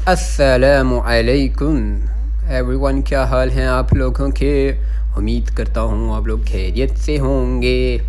अस्सलामु अलैकुम एवरीवन, क्या हाल हैं आप लोगों के। उम्मीद करता हूँ आप लोग खैरियत से होंगे।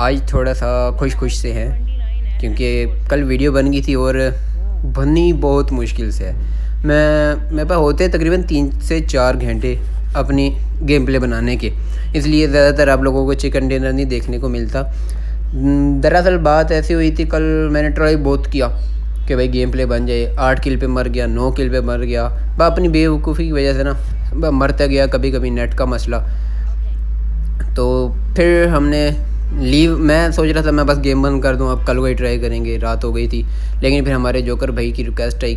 आज थोड़ा सा खुश से हैं क्योंकि कल वीडियो बन गई थी और बननी बहुत मुश्किल से है। मेरे पास होते तकरीबन 3 से 4 घंटे अपनी गेम प्ले बनाने के, इसलिए ज़्यादातर आप लोगों को चिकन डिनर नहीं देखने को मिलता। दरअसल बात ऐसी हुई थी, कल मैंने ट्राई बहुत किया कि भाई गेम प्ले बन जाए। 8 किल पे मर गया, 9 किल पे मर गया। अपनी बेवकूफ़ी की वजह से ना मरता गया, कभी कभी नेट का मसला। तो फिर हमने मैं सोच रहा था मैं बस गेम बंद कर दूं, अब कल वही ट्राई करेंगे। रात हो गई थी, लेकिन फिर हमारे जोकर भाई की रिक्वेस्ट आई,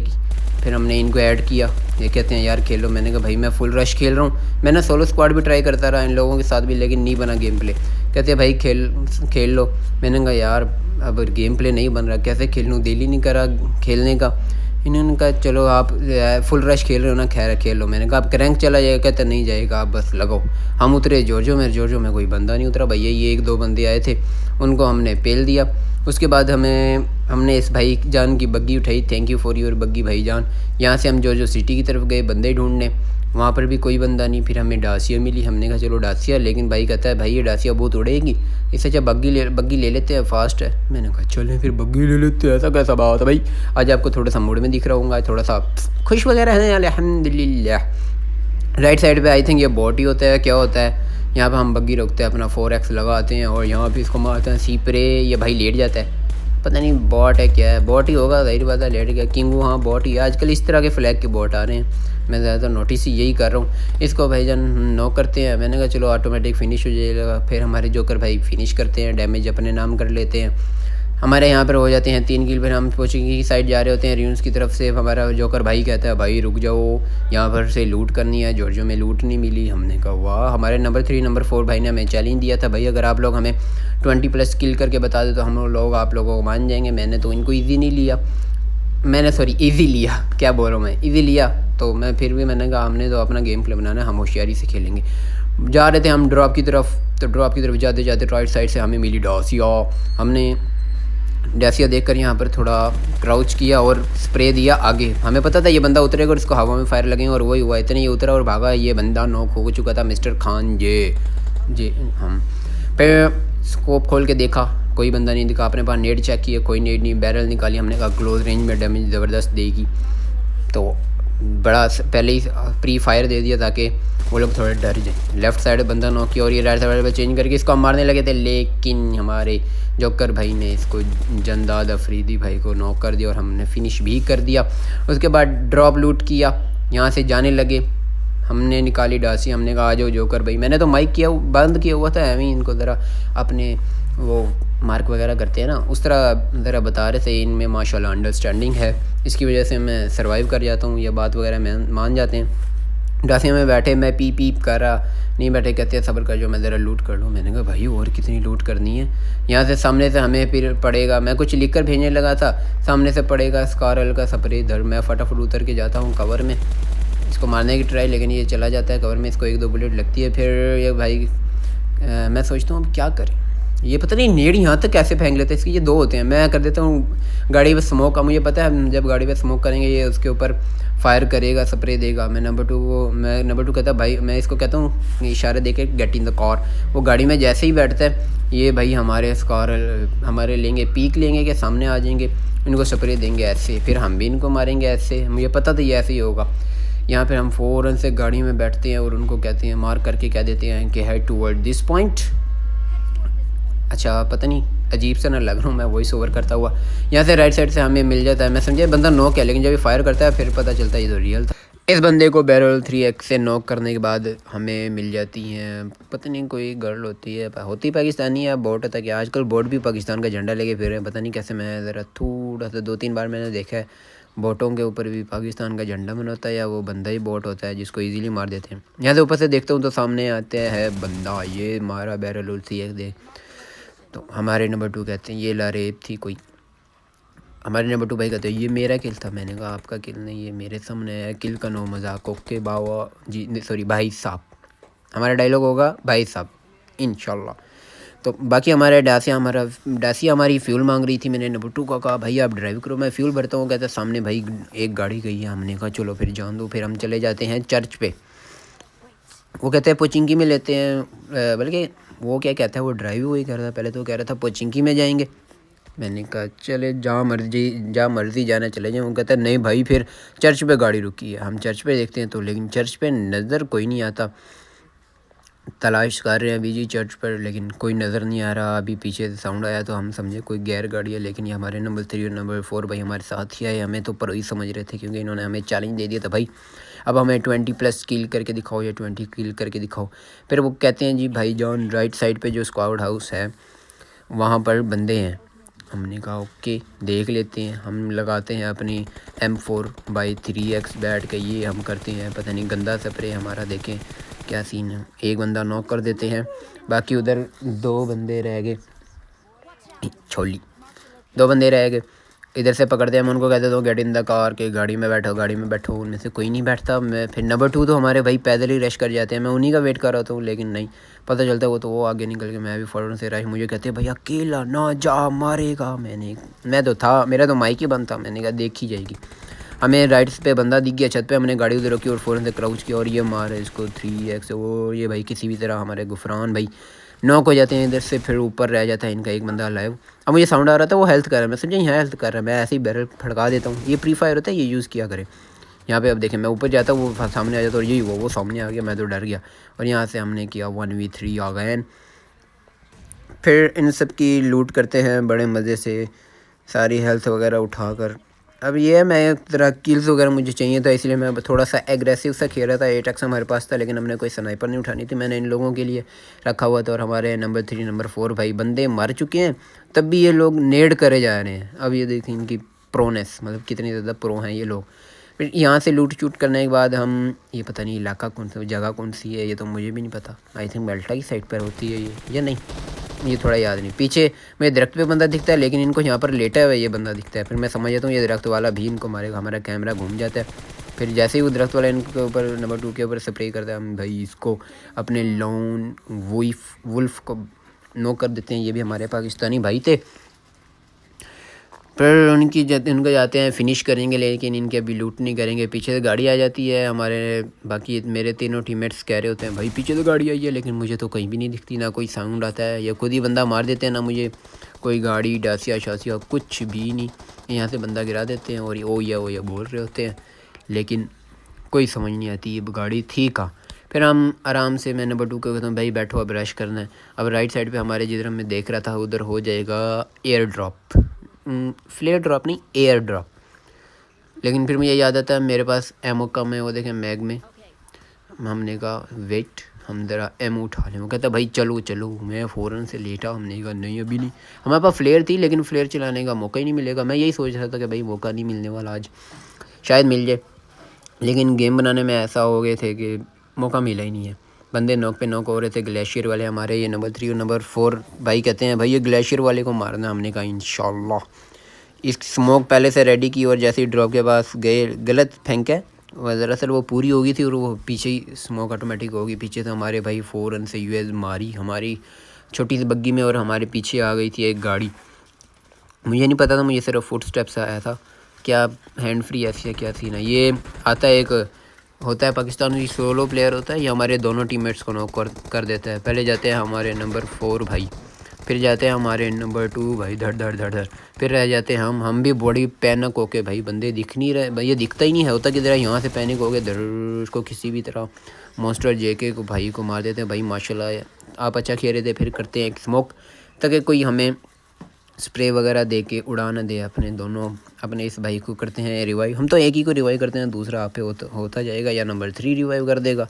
फिर हमने इनको ऐड किया। ये कहते हैं यार खेलो। मैंने कहा भाई मैं फुल रश खेल रहा हूँ। मैंने सोलो स्क्वाड भी ट्राई करता रहा इन लोगों के साथ भी, लेकिन नहीं बना गेम प्ले। कहते हैं भाई खेल लो। मैंने कहा यार अब गेम प्ले नहीं बन रहा, कैसे खेलूँ, दिल ही नहीं करा खेलने का। इन्होंने कहा चलो आप फुल रश खेल रहे हो ना, खैर खेल लो। मैंने कहा आप रैंक चला जाएगा। कहते नहीं जाएगा, आप बस लगाओ। हम उतरे जॉर्जो में कोई बंदा नहीं उतरा भैया, ये 1-2 बंदे आए थे, उनको हमने पेल दिया। उसके बाद हमने इस भाई जान की बग्गी उठाई। थैंक यू फॉर योर बग्गी भाई जान। यहाँ से हम जॉर्जो सिटी की तरफ गए बंदे ढूंढने, वहाँ पर भी कोई बंदा नहीं। फिर हमें डासिया मिली, हमने कहा चलो डासिया, लेकिन भाई कहता है भाई ये डासिया बहुत उड़ेगी, इससे अच्छा बग्गी ले लेते हैं, फास्ट है। मैंने कहा चलें फिर बग्गी ले लेते हैं। ऐसा कैसा बात है भाई, आज आपको थोड़ा सा मूड में दिख रहा हूँ, आज थोड़ा सा खुश वगैरह है अल्हम्दुलिल्लाह। राइट साइड पे आई थिंक ये बॉट ही होता है, क्या होता है। यहाँ पे हम बग्गी रोकते हैं, अपना 4x लगाते हैं और यहाँ पे इसको मारते हैं सीपरे। ये भाई लेट जाता है, पता नहीं बॉट है क्या है, बॉट ही होगा, ज़ाहिर बात है लेट गया। किंगू हाँ बॉट ही। आजकल इस तरह के फ्लैग के बॉट आ रहे हैं, मैं ज़्यादातर नोटिस यही कर रहा हूँ। इसको भाईजान नॉक करते हैं। मैंने कहा चलो ऑटोमेटिक फ़िनिश हो जाएगा। फिर हमारे जोकर भाई फ़िनिश करते हैं, डैमेज अपने नाम कर लेते हैं। हमारे यहाँ पर हो जाते हैं 3 किल। फिर हम कोचिंग की साइड जा रहे होते हैं र्यून्स की तरफ से। हमारा जोकर भाई कहता है भाई रुक जाओ, यहाँ पर से लूट करनी है। जॉर्जो में लूट नहीं मिली। हमने कहा वाह। हमारे नंबर 3 नंबर 4 भाई ने हमें चैलेंज दिया था, भाई अगर आप लोग हमें 20+ किल करके बता दे तो हम लोग आप लोगों को मान जाएंगे। मैंने तो इनको ईजी नहीं लिया, ईज़ी लिया, क्या बोल रहा हूँ मैं, ईज़ी लिया। तो मैं फिर भी मैंने कहा हमने तो अपना गेम प्ले बनाना है, हम होशियारी से खेलेंगे। जा रहे थे हम ड्रॉप की तरफ, तो ड्रॉप की तरफ जाते जाते राइट साइड से हमें मिली डासिया। हमने डासिया देखकर यहाँ पर थोड़ा क्राउच किया और स्प्रे दिया आगे। हमें पता था ये बंदा उतरेगा और इसको हवा में फायर लगेंगे, और वही हुआ। इतने ही उतरा और भागा। ये बंदा नॉक हो चुका था, मिस्टर खान जे हम फिर स्कोप खोल के देखा, कोई बंदा नहीं दिखा। अपने पास नेट चेक किया, कोई नेट नहीं। बैरल निकाली, हमने कहा क्लोज रेंज में डैमेज ज़बरदस्त देगी, तो बड़ा पहले ही प्री फायर दे दिया ताकि वो लोग थोड़े डर जाए। लेफ़्ट साइड बंदा नॉक किया और ये राइट साइड पर चेंज करके इसको मारने लगे थे, लेकिन हमारे जोकर भाई ने इसको जंदाद अफरीदी भाई को नॉक कर दिया और हमने फिनिश भी कर दिया। उसके बाद ड्रॉप लूट किया, यहाँ से जाने लगे। हमने निकाली डासी, हमने कहा आ जाओ जोकर भाई। मैंने तो माइक बंद किया हुआ था, एवं इनको ज़रा अपने वो मार्क वगैरह करते हैं ना, उस तरह ज़रा बता रहे थे। इनमें माशाल्लाह अंडरस्टैंडिंग है, इसकी वजह से मैं सर्वाइव कर जाता हूँ, ये बात वगैरह मैं मान जाते हैं। डासिया में बैठे, मैं पीप कर रहा, नहीं बैठे। कहते हैं सब्र कर जो, मैं ज़रा लूट कर लूँ। मैंने कहा भाई और कितनी लूट करनी है। यहाँ से सामने से हमें फिर पड़ेगा, मैं कुछ लिख कर भेजने लगा था, सामने से पड़ेगा स्कारल का स्प्रे इधर। मैं फटाफट उतर के जाता हूँ कवर में, इसको मारने की ट्राई, लेकिन ये चला जाता है कवर में। इसको 1-2 बुलेट लगती है। फिर ये भाई मैं सोचता हूँ अब क्या करें। ये पता नहीं नेड़ यहाँ तक कैसे फेंक लेते हैं इसके, ये 2 होते हैं। मैं कर देता हूँ गाड़ी पे स्मोक, मुझे पता है जब गाड़ी पे स्मोक करेंगे ये उसके ऊपर फायर करेगा, स्प्रे देगा। मैं नंबर 2 कहता भाई, मैं इसको कहता हूँ इशारे दे के गेट इन द कार। वो गाड़ी में जैसे ही बैठता है, ये भाई हमारे स्कार हमारे लेंगे, पीक लेंगे के सामने आ जाएंगे, इनको स्प्रे देंगे ऐसे, फिर हम भी इनको मारेंगे ऐसे। मुझे पता था ये ऐसे ही होगा। यहाँ पर हम फ़ौरन से गाड़ी में बैठते हैं और उनको कहते हैं, मार करके कह देते हैं कि हेड टूवर्ड दिस पॉइंट। अच्छा पता नहीं अजीब सा ना लग रहा हूँ मैं वॉइस ओवर करता हुआ। यहाँ से राइट साइड से हमें मिल जाता है, मैं समझा बंदा नॉक है, लेकिन जब ये फायर करता है फिर पता चलता है ये तो रियल था। इस बंदे को बैरल 3x से नॉक करने के बाद हमें मिल जाती हैं, पता नहीं कोई गर्ल होती पाकिस्तानी या बोट होता है कि आजकल बोट भी पाकिस्तान का झंडा लेके फिर रहे हैं, पता नहीं कैसे। मैं ज़रा थोड़ा सा 2-3 बार मैंने देखा है बोटों के ऊपर भी पाकिस्तान का झंडा बना होता है, या वो बंदा ही बोट होता है जिसको इजीली मार देते हैं। यहाँ से ऊपर से देखता हूँ तो सामने आते हैं बंदा, ये मारा बैरल 3x दे। तो हमारे नंबर 2 कहते हैं ये ला रेप थी कोई। हमारे नंबर 2 भाई कहते हैं ये मेरा किल था। मैंने कहा आपका किल नहीं, ये मेरे सामने है, किल का नो मजाक। ओके बाबा जी, सॉरी भाई साहब, हमारा डायलॉग होगा भाई साहब इंशाल्लाह। तो बाकी डासिया हमारी फ्यूल मांग रही थी। मैंने नंबर 2 को कहा भाई आप ड्राइव करो, मैं फ्यूल भरता हूँ। कहता सामने भाई एक गाड़ी गई है। हमने कहा चलो फिर जान दो। फिर हम चले जाते हैं चर्च पे। वो कहते हैं पोचिंकी में लेते हैं, बल्कि वो क्या कहता है, वो ड्राइव वही कर रहा था। पहले तो कह रहा था पोचिंकी में जाएंगे। मैंने कहा चले जहाँ मर्ज़ी जाना चले जाएँ। वो कहता है नहीं भाई फिर चर्च पे गाड़ी रुकी है, हम चर्च पे देखते हैं। तो लेकिन चर्च पे नज़र कोई नहीं आता। तलाश कर रहे हैं अभी जी चर्च पर, लेकिन कोई नज़र नहीं आ रहा। अभी पीछे से साउंड आया तो हम समझे कोई गैर गाड़ी है, लेकिन ये हमारे नंबर 3 और नंबर 4 भाई हमारे साथ ही आए। हमें तो पर ही समझ रहे थे, क्योंकि इन्होंने हमें चैलेंज दे दिया था भाई अब हमें 20+ किल करके दिखाओ या 20 किल करके दिखाओ। फिर वो कहते हैं जी भाई जॉन राइट साइड पे जो स्क्वाड हाउस है वहाँ पर बंदे हैं। हमने कहा ओके देख लेते हैं। हम लगाते हैं अपनी M4x3 बैठ के, ये हम करते हैं पता नहीं गंदा स्प्रे हमारा, देखें क्या सीन है। एक बंदा नॉक कर देते हैं, बाकी उधर 2 बंदे रह गए। छोली 2 बंदे रह गए। इधर से पकड़ते हैं, हम उनको कहते थे गेट इन द कार के गाड़ी में बैठो। उनमें से कोई नहीं बैठता। मैं फिर नंबर 2 तो हमारे भाई पैदल ही रश कर जाते हैं। मैं उन्हीं का वेट कर रहा था, लेकिन नहीं पता चलता वो आगे निकल के, मैं भी फ़ौरन से रश। मुझे कहते भाई अकेला ना जा मारेगा। मैं तो था, मेरा तो माइक ही बंद था। मैंने कहा देखी जाएगी। हमें राइट्स पे बंदा दिख गया छत पे। हमने गाड़ी उधर रखी और फ़ौरन से क्राउच किया और ये मारे इसको 3x। वो ये भाई किसी भी तरह हमारे गुफरान भाई नॉक हो जाते हैं। इधर से फिर ऊपर रह जाता है इनका एक बंदा लाइव। अब मुझे साउंड आ रहा था वो हेल्थ कर रहा है, मैं समझा यहाँ हेल्थ कर रहा है। मैं ऐसे ही बैरल फड़का देता हूँ। ये प्री फायर होता है, ये यूज़ किया करें। यहाँ पे अब देखें मैं ऊपर जाता हूँ वो सामने आ जाता और यही वो सामने आ गया। मैं तो डर गया और यहाँ से हमने किया 1v3 आ गए। फिर इन सब की लूट करते हैं बड़े मज़े से, सारी हेल्थ वगैरह उठाकर। अब ये है मैं तरह किल्स वगैरह मुझे चाहिए था, इसलिए मैं थोड़ा सा एग्रेसिव सा खेल रहा था। 8x हमारे पास था, लेकिन हमने कोई स्नाइपर नहीं उठानी थी। मैंने इन लोगों के लिए रखा हुआ था। और हमारे नंबर 3 नंबर 4 भाई बंदे मर चुके हैं, तब भी ये लोग नेड करे जा रहे हैं। अब ये देखिए इनकी प्रोनेस, मतलब कितनी ज़्यादा प्रो हैं ये लोग। फिर यहाँ से लूट चूट करने के बाद हम, ये पता नहीं इलाका कौन सा, जगह कौन सी है ये तो मुझे भी नहीं पता। आई थिंक बेल्टा की साइड पर होती है ये, या नहीं ये थोड़ा याद नहीं। पीछे मेरे दरख्त पे बंदा दिखता है, लेकिन इनको यहाँ पर लेटा हुआ ये बंदा दिखता है। फिर मैं समझ जाता हूँ ये दरख्त वाला भी इनको मारेगा। हमारा कैमरा घूम जाता है। फिर जैसे ही वो दरख्त वाला इनके ऊपर नंबर 2 के ऊपर स्प्रे करता है, हम भाई इसको अपने लॉन वुल्फ को नॉक कर देते हैं। ये भी हमारे पाकिस्तानी भाई थे। फिर उनको जाते हैं फिनिश करेंगे, लेकिन इनके अभी लूट नहीं करेंगे। पीछे से गाड़ी आ जाती है हमारे, बाकी मेरे तीनों टीममेट्स कह रहे होते हैं भाई पीछे से गाड़ी आई है, लेकिन मुझे तो कहीं भी नहीं दिखती, ना कोई साउंड आता है, या खुद ही बंदा मार देते हैं, ना मुझे कोई गाड़ी डासिया शासिया कुछ भी नहीं। यहाँ से बंदा गिरा देते हैं और ओ या बोल रहे होते हैं, लेकिन कोई समझ नहीं आती ये गाड़ी थी कहाँ। फिर हम आराम से, मैं नंबर 2 को कहता हूँ भाई बैठो अब रश करना है। अब राइट साइड पे हमारे जिधर मैं देख रहा था उधर हो जाएगा एयर ड्रॉप, फ्लेयर ड्रॉप नहीं एयर ड्रॉप। लेकिन फिर मुझे याद आता है मेरे पास एमओ कम है, वो देखें मैग में। हमने कहा वेट हम ज़रा एमओ उठा लें। वो कहता भाई चलो। मैं फ़ौरन से लेटा। हमने कहा नहीं अभी नहीं। हमारे पास फ्लेयर थी, लेकिन फ्लेयर चलाने का मौका ही नहीं मिलेगा। मैं यही सोच रहा था कि भाई मौका नहीं मिलने वाला, आज शायद मिल जाए, लेकिन गेम बनाने में ऐसा हो गए थे कि मौका मिला ही नहीं है। बंदे नॉक पे नॉक हो रहे थे। ग्लेशियर वाले हमारे ये नंबर 3 और नंबर 4 भाई कहते हैं भाई ये ग्लेशियर वाले को मारना। हमने कहा इंशाल्लाह। इस स्मोक पहले से रेडी की और जैसे ही ड्रॉप के पास गए गलत फेंका है, दरअसल वो पूरी होगी थी और वो पीछे ही स्मोक ऑटोमेटिक होगी। पीछे से हमारे भाई 4 रन से यूएस मारी हमारी छोटी सी बग्गी में, और हमारे पीछे आ गई थी एक गाड़ी। मुझे नहीं पता था, मुझे सिर्फ फुट स्टेप्स आया था। क्या हैंड फ्री ऐसी है क्या सीन है। ये आता है, एक होता है पाकिस्तान की सोलो प्लेयर होता है, ये हमारे दोनों टीममेट्स को नॉक कर देता है। पहले जाते हैं हमारे नंबर 4 भाई, फिर जाते हैं हमारे नंबर 2 भाई धड़, फिर रह जाते हैं हम भी बॉडी पैनिक होके भाई बंदे दिख नहीं रहे भाई, ये दिखता ही नहीं है। होता कि ज़रा यहाँ से पैनिक हो गए धड़, उसको किसी भी तरह मॉन्स्टर जेके को भाई को मार देते हैं। भाई माशाल्लाह आप अच्छा खेल रहे थे। फिर करते हैं एक स्मोक ताकि कोई हमें स्प्रे वगैरह दे के उड़ा ना दे। अपने इस भाई को करते हैं रिवाइव। हम तो एक ही को रिवाइव करते हैं, दूसरा आप पे होता जाएगा, या नंबर 3 रिवाइव कर देगा।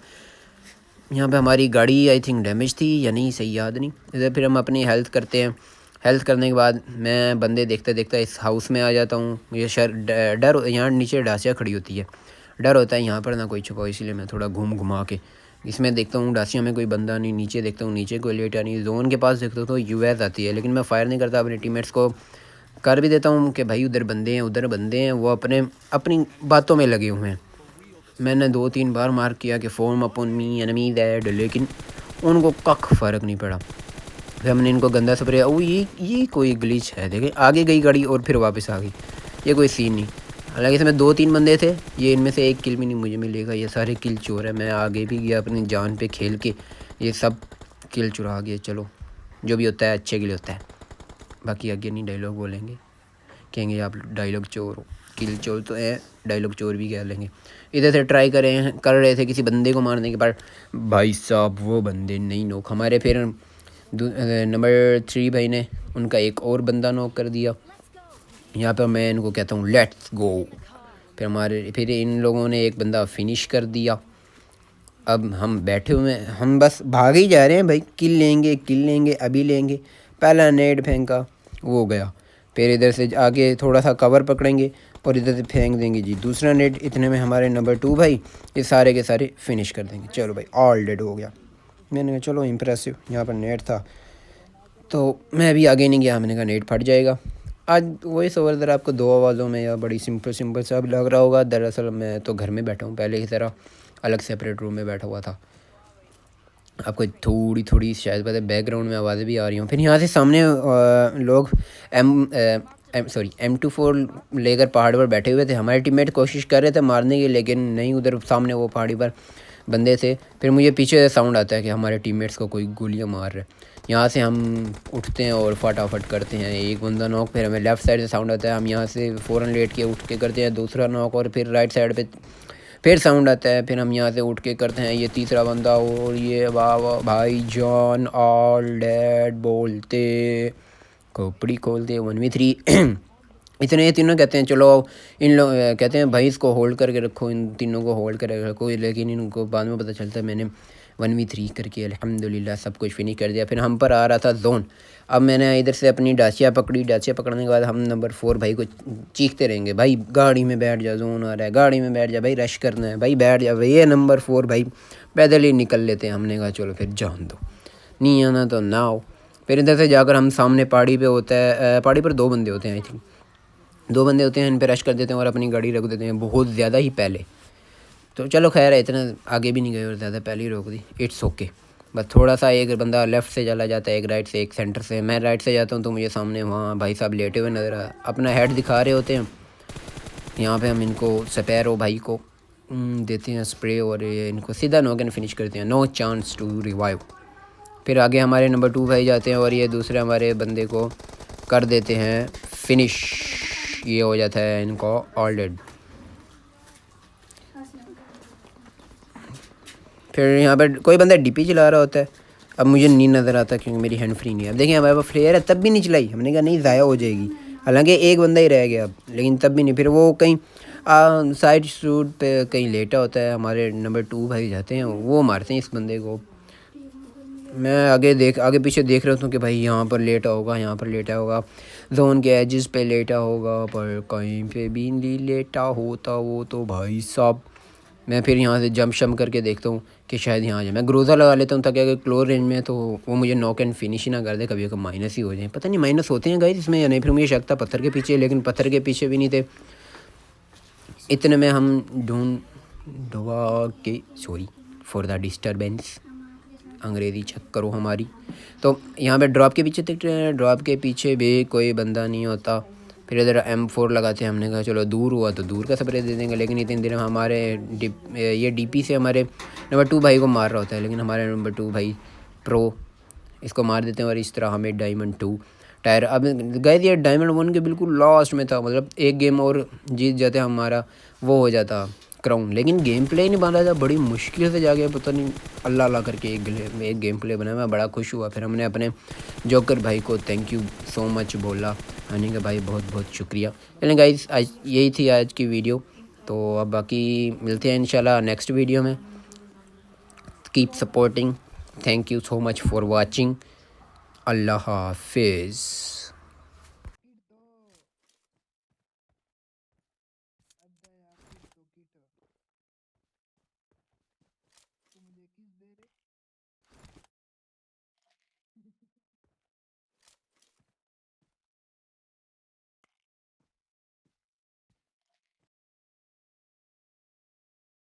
यहाँ पे हमारी गाड़ी आई थिंक डैमेज थी या नहीं, सही याद नहीं। इधर फिर हम अपनी हेल्थ करते हैं। हेल्थ करने के बाद मैं बंदे देखते देखते इस हाउस में आ जाता हूँ। मुझे डर, यहाँ नीचे डासिया खड़ी होती है, डर होता है यहाँ पर ना कोई छुपाओ, इसलिए मैं थोड़ा घुमा के इसमें देखता हूँ डासिया में कोई बंदा नहीं। नीचे देखता हूँ, नीचे कोई लेटा नहीं। जोन के पास देखता हूँ तो यूएस आती है, लेकिन मैं फ़ायर नहीं करता। अपने टीममेट्स को कर भी देता हूँ कि भाई उधर बंदे हैं। वो अपनी बातों में लगे हुए हैं। मैंने 2-3 बार मार्क किया कि form upon me enemy that, लेकिन उनको कख फ़र्क नहीं पड़ा। फिर हमने इनको गंदा स्प्रे, ओ ये कोई ग्लिच है, देखें आगे गई गाड़ी और फिर वापस आ गई, ये कोई सीन नहीं। हालांकि इसमें 2-3 बंदे थे, ये इनमें से एक किल भी नहीं मुझे मिलेगा, ये सारे किल चोर है। मैं आगे भी गया अपनी जान पे खेल के, ये सब किल चुरा गए। चलो जो भी होता है अच्छे के लिए होता है, बाकी आगे नहीं डायलॉग बोलेंगे, कहेंगे आप डायलॉग चोर हो। किल चोर तो है, डायलॉग चोर भी कह लेंगे। इधर से ट्राई कर रहे थे किसी बंदे को मारने के, पर भाई साहब वो बंदे नहीं नोक हमारे। फिर नंबर 3 भाई ने उनका एक और बंदा नोक कर दिया। यहाँ पर मैं इनको कहता हूँ लेट्स गो। फिर इन लोगों ने एक बंदा फिनिश कर दिया। अब हम बैठे हुए हैं, हम बस भाग ही जा रहे हैं भाई, किल लेंगे अभी लेंगे। पहला नेट फेंका, वो गया। फिर इधर से आगे थोड़ा सा कवर पकड़ेंगे और इधर से फेंक देंगे जी दूसरा नेट। इतने में हमारे नंबर 2 भाई ये सारे के सारे फिनिश कर देंगे। चलो भाई ऑल डेड हो गया। मैंने कहा चलो इम्प्रेसिव, यहाँ पर नेट था तो मैं अभी आगे नहीं गया, मैंने कहा नेट फट जाएगा। आज वॉइस ओवर ज़रा आपको 2 आवाज़ों में या बड़ी सिंपल सा भी लग रहा होगा। दरअसल मैं तो घर में बैठा हूँ, पहले की तरह अलग सेपरेट रूम में बैठा हुआ था। आपको थोड़ी शायद पता है बैकग्राउंड में आवाज़ें भी आ रही हूँ। फिर यहाँ से सामने लोग M24 लेकर पहाड़ पर बैठे हुए थे। हमारे टीममेट कोशिश कर रहे थे मारने की, लेकिन नहीं, उधर सामने वो पहाड़ी पर बंदे थे। फिर मुझे पीछे से साउंड आता है कि हमारे टीममेट्स को कोई गोलियां मार रहे। यहाँ से हम उठते हैं और फटाफट करते हैं एक बंदा नॉक। फिर हमें लेफ़्ट साइड से साउंड आता है, हम यहाँ से फ़ौरन लेट के उठ के करते हैं दूसरा नॉक। और फिर राइट साइड पे फिर साउंड आता है, फिर हम यहाँ से उठ के करते हैं ये तीसरा बंदा। और ये वाह भाई जान ऑल डेड बोलते खोपड़ी खोलते 1v3 इतने तीनों कहते हैं चलो इन लोग कहते हैं भाई इसको होल्ड करके रखो, इन तीनों को होल्ड करके रखो। लेकिन इनको बाद में पता चलता है मैंने 1v3 करके अल्हम्दुलिल्लाह सब कुछ फिनिश कर दिया। फिर हम पर आ रहा था जोन। अब मैंने इधर से अपनी डाचिया पकड़ी, डाचिया पकड़ने के बाद हम नंबर 4 भाई को चीखते रहेंगे भाई गाड़ी में बैठ जा, जोन आ रहा है, गाड़ी में बैठ जा भाई, रश करना है भाई, बैठ जा भाई। ये नंबर 4 भाई पैदल ही निकल लेते हैं। हमने कहा चलो फिर जान दो, नहीं आना तो ना हो। फिर इधर से जाकर हम सामने पहाड़ी पे होता है, पहाड़ी पर 2 बंदे होते हैं, आई थिंक 2 बंदे होते हैं। इन पर रश कर देते हैं और अपनी गाड़ी रख देते हैं बहुत ज़्यादा ही पहले। तो चलो खैर है, इतना आगे भी नहीं गए और ज़्यादा पहले ही रोक दी, इट्स ओके। बस थोड़ा सा एक बंदा लेफ़्ट से चला जाता है, एक राइट से, एक सेंटर से। मैं राइट से जाता हूँ तो मुझे सामने वहाँ भाई साहब लेटे हुए नज़र अपना हेड दिखा रहे होते हैं। यहाँ पे हम इनको स्पैरो भाई को देते हैं स्प्रे और इनको सीधा नॉक फिनिश करते हैं, नो चांस टू रिवाइव। फिर आगे हमारे नंबर 2 भाई जाते हैं और ये दूसरे हमारे बंदे को कर देते हैं फिनिश। ये हो जाता है इनको ऑल डेड। फिर यहाँ पर कोई बंदा डीपी चला रहा होता है। अब मुझे नहीं नज़र आता क्योंकि मेरी हैंड फ्री नहीं है। अब देखिए हमारे पास फ्लेयर है तब भी नहीं चलाई, हमने कहा नहीं ज़ाया हो जाएगी। हालांकि एक बंदा ही रह गया अब, लेकिन तब भी नहीं। फिर वो कहीं साइड शूट पे कहीं लेटा होता है, हमारे नंबर 2 भाई जाते हैं, वो मारते हैं इस बंदे को। मैं आगे पीछे देख रहा हूँ कि भाई यहाँ पर लेटा होगा, यहाँ पर लेटा होगा, जोन के एजेस पे लेटा होगा, पर कहीं पे भी नहीं लेटा होता वो तो भाई साहब। मैं फिर यहाँ से जंप शम करके देखता हूँ कि शायद यहाँ आ जाए। मैं ग्रोज़ा लगा लेता हूँ ताकि अगर क्लोज रेंज में तो वो मुझे नॉक एंड फिनिश ही ना कर दे, कभी कभी माइनस ही हो जाए। पता नहीं माइनस होते हैं गाइस इसमें या नहीं। फिर मुझे शक था पत्थर के पीछे, लेकिन पत्थर के पीछे भी नहीं थे। इतने में हम ढूंढवा के सॉरी फॉर द डिस्टर्बेंस, अंग्रेज़ी चेक करो हमारी। तो यहाँ पे ड्रॉप के पीछे देखते हैं, ड्रॉप के पीछे भी कोई बंदा नहीं होता। फिर इधर M4 लगाते हैं, हमने कहा चलो दूर हुआ तो दूर का स्प्रे दे देंगे। लेकिन इतनी देर में हमारे ये DP से हमारे नंबर 2 भाई को मार रहा होता है, लेकिन हमारे नंबर 2 भाई प्रो इसको मार देते हैं और इस तरह हमें डायमंड 2 टायर। अब गए ये डायमंड 1 के बिल्कुल लास्ट में था, मतलब एक गेम और जीत जाते हमारा वो हो जाता क्राउन। लेकिन गेम प्ले नहीं बना था, बड़ी मुश्किल से जाके पता नहीं अल्लाह अल्लाह करके एक गेम प्ले बना। मैं बड़ा खुश हुआ। फिर हमने अपने जोकर भाई को थैंक यू सो मच बोला, आने का भाई बहुत बहुत शुक्रिया। चलें गाइस आज यही थी आज की वीडियो, तो अब बाकी मिलते हैं इंशाल्लाह नेक्स्ट वीडियो में। Keep supporting, thank you so much for watching, अल्लाह हाफिज़।